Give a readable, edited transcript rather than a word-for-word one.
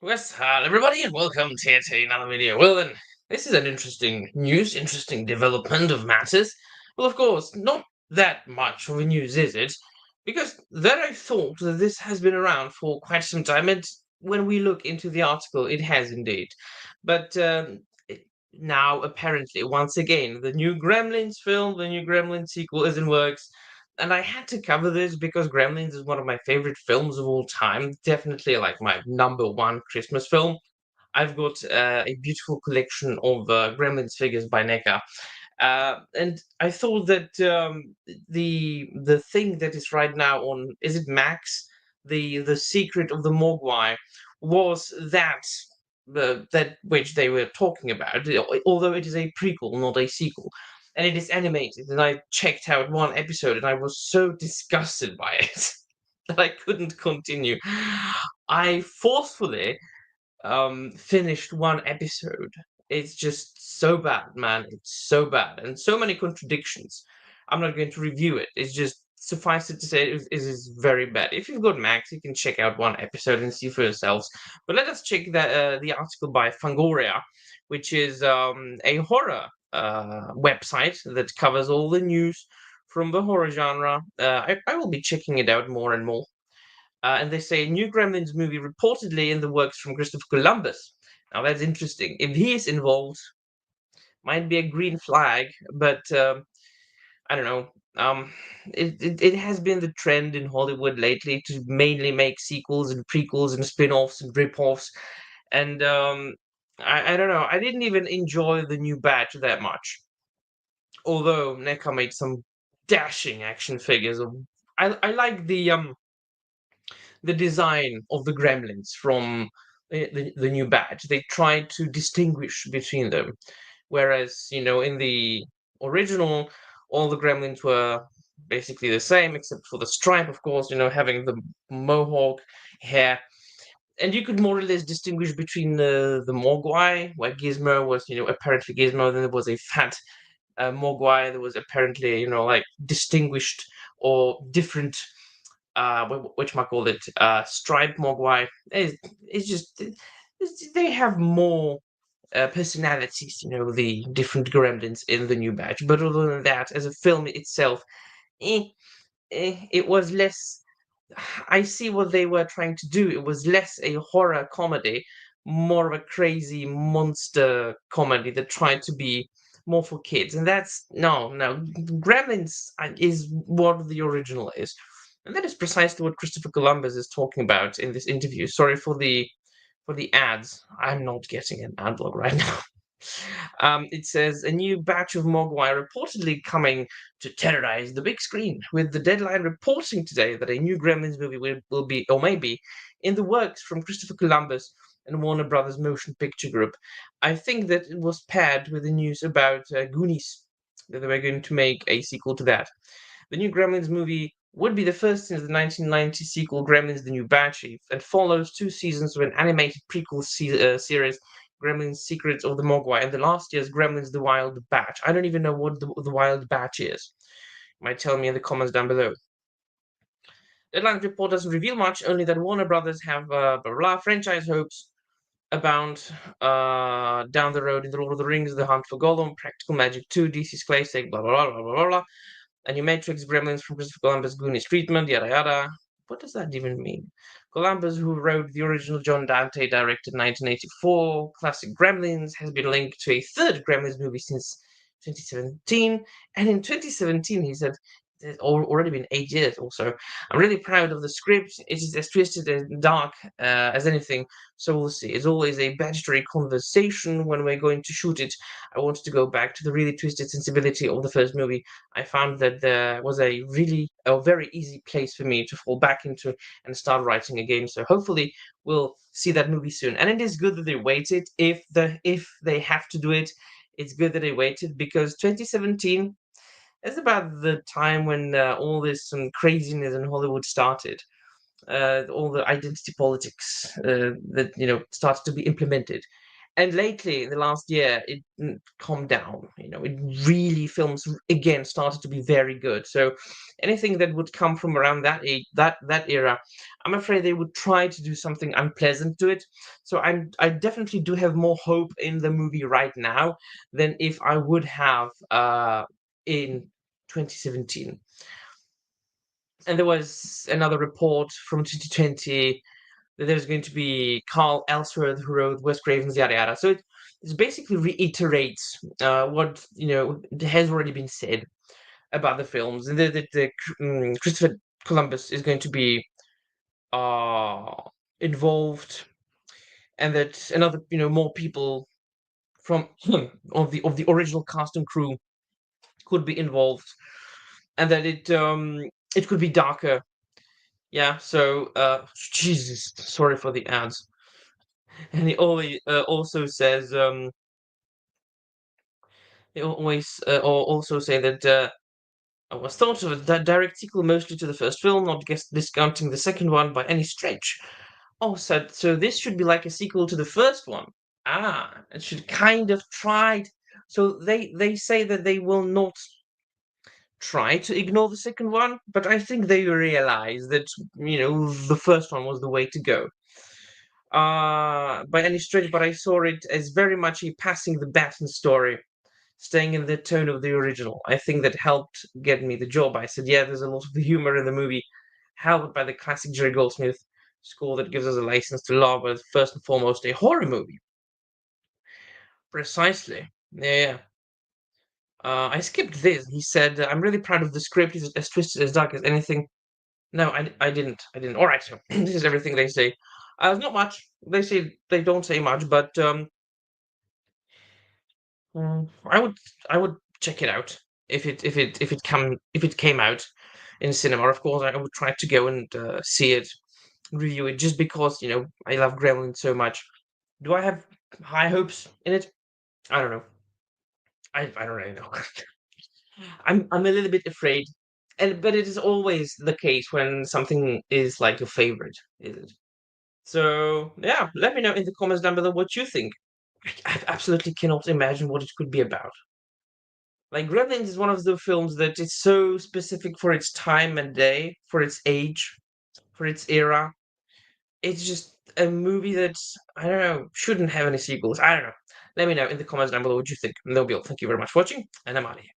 Yes, hello everybody, and welcome to another video. Well then, this is an interesting news, interesting development of matters. Well, of course, not that much of a news, is it? Because then I thought that this has been around for quite some time, and when we look into the article, it has indeed. But now, apparently, once again, the new Gremlins film, the new Gremlins sequel is in works. And I had to cover this because Gremlins is one of my favorite films of all time. Definitely like my number one Christmas film. I've got a beautiful collection of Gremlins figures by NECA. And I thought that the thing that is right now on, is it Max? The Secret of the Mogwai was that which they were talking about, although it is a prequel, not a sequel. And it is animated, and I checked out one episode, and I was so disgusted by it that I couldn't continue. I forcefully finished one episode. It's just so bad, man. It's so bad, and so many contradictions. I'm not going to review it. It's just suffice it to say it is very bad. If you've got Max, you can check out one episode and see for yourselves. But let us check the article by Fangoria, which is a horror website that covers all the news from the horror genre. I will be checking it out more and more. And they say a new Gremlins movie reportedly in the works from Christopher Columbus. Now that's interesting. If he is involved, might be a green flag, but I don't know. It has been the trend in Hollywood lately to mainly make sequels and prequels and spin-offs and rip-offs, and I don't know. I didn't even enjoy the new batch that much, although NECA made some dashing action figures. I like the design of the gremlins from the new batch. They tried to distinguish between them, whereas in the original, all the gremlins were basically the same except for the stripe, of course. Having the mohawk hair, and you could more or less distinguish between the Mogwai, where Gizmo was apparently Gizmo. Then there was a fat Mogwai that was apparently like distinguished or different, which might call it Stripe Mogwai. It's just they have more personalities, the different gremlins in the new batch. But other than that, as a film itself, eh, it was less. I see what they were trying to do. It was less a horror comedy, more of a crazy monster comedy that tried to be more for kids. And that's no. Gremlins is what the original is. And that is precisely what Christopher Columbus is talking about in this interview. Sorry for the ads. I'm not getting an ad block right now. It says a new batch of Mogwai reportedly coming to terrorize the big screen, with the deadline reporting today that a new Gremlins movie will be, or may be, in the works from Christopher Columbus and Warner Brothers Motion Picture Group. I think that it was paired with the news about Goonies, that they were going to make a sequel to that. The new Gremlins movie would be the first since the 1990 sequel Gremlins: The New Batch, and follows two seasons of an animated prequel series, Gremlins: Secrets of the Mogwai, and the last year's Gremlins: The Wild Batch. I don't even know what the Wild Batch is. You might tell me in the comments down below. Deadline report doesn't reveal much, only that Warner Brothers have blah, blah, blah, franchise hopes abound down the road in The Lord of the Rings, The Hunt for Gollum, Practical Magic 2, DC's Classic, blah, blah, blah, blah, blah, blah. Animatrix, Gremlins from Christopher Columbus, Goonies treatment, yada yada. What does that even mean? Columbus, who wrote the original John Dante, directed 1984 classic Gremlins, has been linked to a third Gremlins movie since 2017. And in 2017, he said, it's already been 8 years also. I'm really proud of the script. It is as twisted and dark as anything, so we'll see. It's always a budgetary conversation when we're going to shoot it. I wanted to go back to the really twisted sensibility of the first movie. I found that there was a very easy place for me to fall back into and start writing again. So hopefully we'll see that movie soon. And it is good that they waited. If they have to do it, it's good that they waited, because 2017 is about the time when all this craziness in Hollywood started. All the identity politics that started to be implemented. And lately, in the last year, it calmed down. It really films again started to be very good. So anything that would come from around that age, that era, I'm afraid they would try to do something unpleasant to it. So I definitely do have more hope in the movie right now than if I would have in 2017. And there was another report from 2020 that there's going to be Carl Ellsworth who wrote Wes Craven's yada yada. So it basically reiterates what has already been said about the films, and that Christopher Columbus is going to be uh, involved, and that another more people from of the original cast and crew could be involved, and that it could be darker. Yeah. So Jesus, sorry for the ads. And he always also says they always also say that I was thought of a direct sequel mostly to the first film, not discounting the second one by any stretch. Oh, so this should be like a sequel to the first one. Ah, it should kind of try. So they say that they will not try to ignore the second one, but I think they realize that the first one was the way to go. By any stretch, but I saw it as very much a passing the baton story, staying in the tone of the original. I think that helped get me the job. I said, yeah, there's a lot of humor in the movie, helped by the classic Jerry Goldsmith score that gives us a license to laugh, but it's first and foremost a horror movie. Precisely. Yeah. I skipped this. He said, I'm really proud of the script. It's as twisted, as dark as anything. No, I didn't. I didn't. All right, so this is everything they say. Not much. They don't say much, but I would check it out if it came out in cinema. Of course, I would try to go and see it, review it, just because I love Gremlins so much. Do I have high hopes in it? I don't know. I don't really know. I'm a little bit afraid, but it is always the case when something is like your favorite, is it? So yeah, let me know in the comments down below what you think. I absolutely cannot imagine what it could be about. Like Gremlins is one of the films that is so specific for its time and day, for its age, for its era. It's just a movie that I don't know shouldn't have any sequels. I don't know. Let me know in the comments down below what you think. And that'll be all. Thank you very much for watching, and I'm out of here.